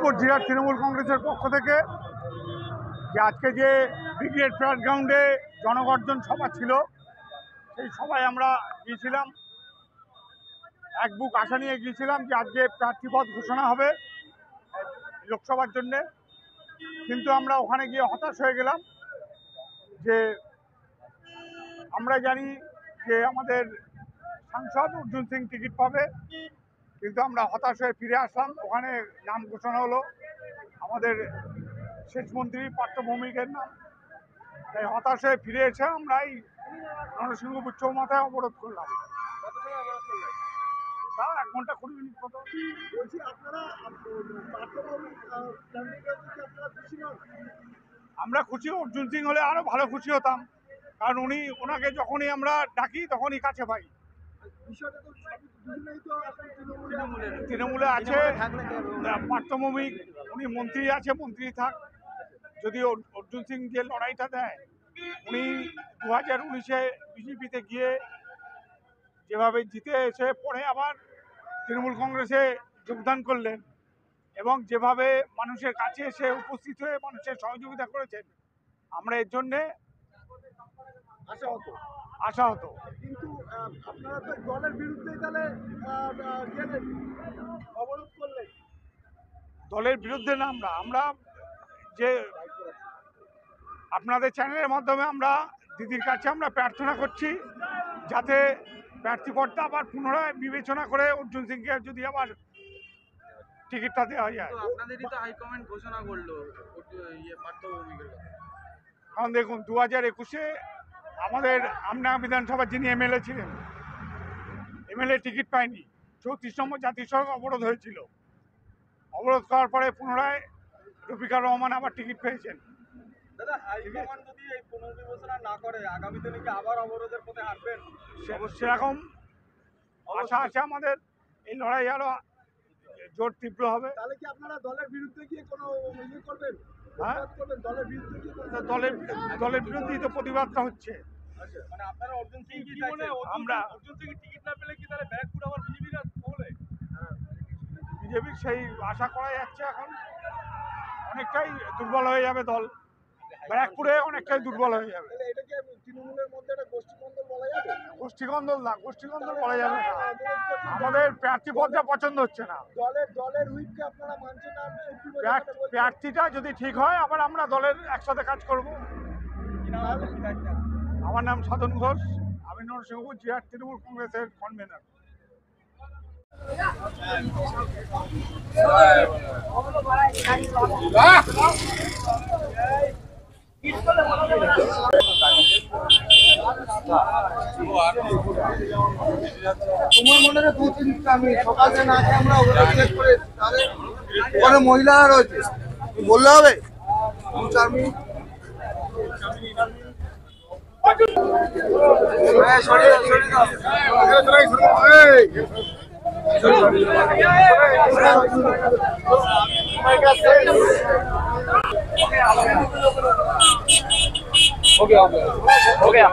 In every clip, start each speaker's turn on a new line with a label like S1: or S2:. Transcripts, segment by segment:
S1: নরসিংহপুর জেলার তৃণমূল কংগ্রেসের পক্ষ থেকে যে আজকে যে ব্রিগেড প্যারেড গ্রাউন্ডে জনগর্জন সভা ছিল, সেই সভায় আমরা গিয়েছিলাম। এক বুক আশা নিয়ে গিয়েছিলাম যে আজকে প্রার্থীপদ ঘোষণা হবে লোকসভার জন্যে, কিন্তু আমরা ওখানে গিয়ে হতাশ হয়ে গেলাম। যে আমরা জানি যে আমাদের সাংসদ অর্জুন সিং টিকিট পাবে, কিন্তু আমরা হতাশ হয়ে ফিরে আসলাম। ওখানে নাম ঘোষণা হলো আমাদের সেচ মন্ত্রী পার্থ ভৌমিকের নাম। তাই হতাশ হয়ে ফিরে এসে আমরা এই নরসিংহপুর চৌমাথায় অবরোধ করলাম। 1 ঘন্টা 20 মিনিট মতো। আমরা খুশি, অর্জুন সিং হলে আরো ভালো খুশি হতাম, কারণ ওনাকে যখনই আমরা ডাকি তখনই কাছে পাই। তৃণমূলে আছে পার্থ ভৌমিক, উনি মন্ত্রী আছে, মন্ত্রী থাক। যদি অর্জুন সিং যে লড়াইটা দেয়, উনি 2019-এ বিজেপিতে গিয়ে যেভাবে জিতে এসে পরে আবার তৃণমূল কংগ্রেসে যোগদান করলেন এবং যেভাবে মানুষের কাছে এসে উপস্থিত হয়ে মানুষের সহযোগিতা করেছেন, আমরা এর জন্যে আশাহত। কিন্তু আপনারা তো দলের বিরুদ্ধে তাহলে অবরোধ করলেন। দলের বিরুদ্ধে না, আমরা যে আপনাদের চ্যানেলের মাধ্যমে আমরা দিদির কাছে আমরা প্রার্থনা করছি যাতে প্রার্থীপদটা আবার পুনরায় বিবেচনা করে অর্জুন সিংকে যদি আবার টিকিটটা দেওয়া যায়।
S2: আপনাদেরই তো হাইকমান্ড ঘোষণা করলো পার্থ ভৌমিকের কথা।
S1: কারণ দেখুন 2021-এ আমাদের আমনা বিধানসভার যিনি এমএলএ ছিলেন, এমএলএ টিকিট পায়নি। 34 নম্বর জাতীয় সড়ক অবরোধ হয়েছিল। অবরোধ করার পরে পুনরায় রফিকুর রহমান আবার টিকিট পেয়েছেন।
S2: দাদা, হাইকমান্ড যদি এই পুনর্বিবেচনা না করে আগামী দিনে কি আবার অবরোধের পথে হাঁটবেন?
S1: সেরকম আশা আছে আমাদের। এই লড়াই আরো জোর তীব্র হবে। তাহলে কি আপনারা দলের বিরুদ্ধে গিয়ে কোনো ইয়ে করবেন? হ্যাঁ, দলের বিরুদ্ধে গিয়ে দলের বিরুদ্ধেই তো প্রতিবাদটা হচ্ছে।
S2: মানে আপনারা অর্জুন সিং কি চাইছেন?
S1: আমরা
S2: অর্জুন সিং টিকিট না পেলে কি তাহলে ব্যারাকপুর আবার বিজেপির মহলে?
S1: বিজেপির সেই আশা করা যাচ্ছে এখন অনেকটাই দুর্বল হয়ে যাবে দল। ব্যারাকপুরে অনেকটাই দুর্বল হয়ে যাবে। এটা কি তৃণমূলের মধ্যে একটা গোষ্ঠীকন্দল বলা যাবে? গোষ্ঠীকন্দল না, গোষ্ঠীকন্দল বলা যাবে না। আমাদের প্রার্থীপদটা পছন্দ হচ্ছে না। দলের হুইপকে আপনারা মানছেন না? প্রার্থীটা যদি ঠিক হয় আবার আমরা দলের একসাথে কাজ করব। আমার নাম সাধন ঘোষ, আমি নরসিংহপুর জেলার তৃণমূল কংগ্রেসের কনভেনার।
S3: তোমার মনে হয় 2-3টা আমি সকালে না খেয়ে আমরা পরে মহিলারা রয়েছে, বললে হবে 2-4 মিনিট। हो गया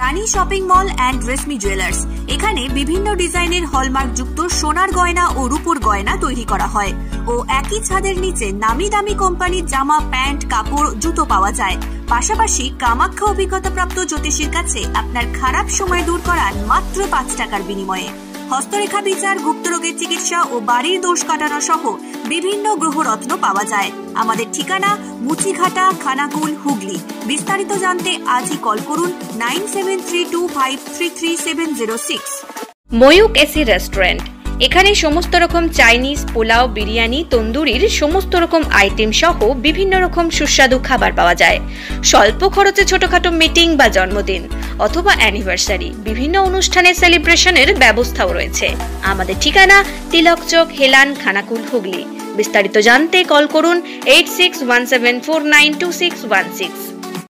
S4: Rani shopping mall and Reshmi jewellers. এখানে বিভিন্ন ডিজাইনের হলমার্ক যুক্ত সোনার গয়না ও রূপোর গয়না তৈরি করা হয় ও একই ছাদের নিচে নামি দামি কোম্পানির জামা, প্যান্ট, কাপড়, জুতো পাওয়া যায়। পাশাপাশি কামাখ্যা অভিজ্ঞতাপ্রাপ্ত জ্যোতিষীর কাছে আপনার খারাপ সময় দূর করান মাত্র 5 টাকার বিনিময়ে। হস্তরেখা বিচার, গুপ্তরোগের চিকিৎসা ও বাড়ির দোষ কাটানো সহ বিভিন্ন গ্রহরত্ন পাওয়া যায়। আমাদের ঠিকানা মুচিঘাটা, খানাকুল, হুগলি। বিস্তারিত জানতে আজই কল করুন 9732533706।
S5: ময়ূক এসি রেস্টুরেন্ট, এখানে সমস্ত রকম চাইনিজ, পোলাও, বিরিয়ানি, তন্দুরির সমস্ত রকম আইটেম সহ বিভিন্ন রকম সুস্বাদু খাবার পাওয়া যায়। স্বল্প খরচে ছোটখাটো মিটিং বা জন্মদিন অথবা অ্যানিভার্সারি, বিভিন্ন অনুষ্ঠানের সেলিব্রেশনের ব্যবস্থাও রয়েছে। আমাদের ঠিকানা তিলক চক, হেলান, খানাকুল, হুগলি। বিস্তারিত জানতে কল করুন 8617492616।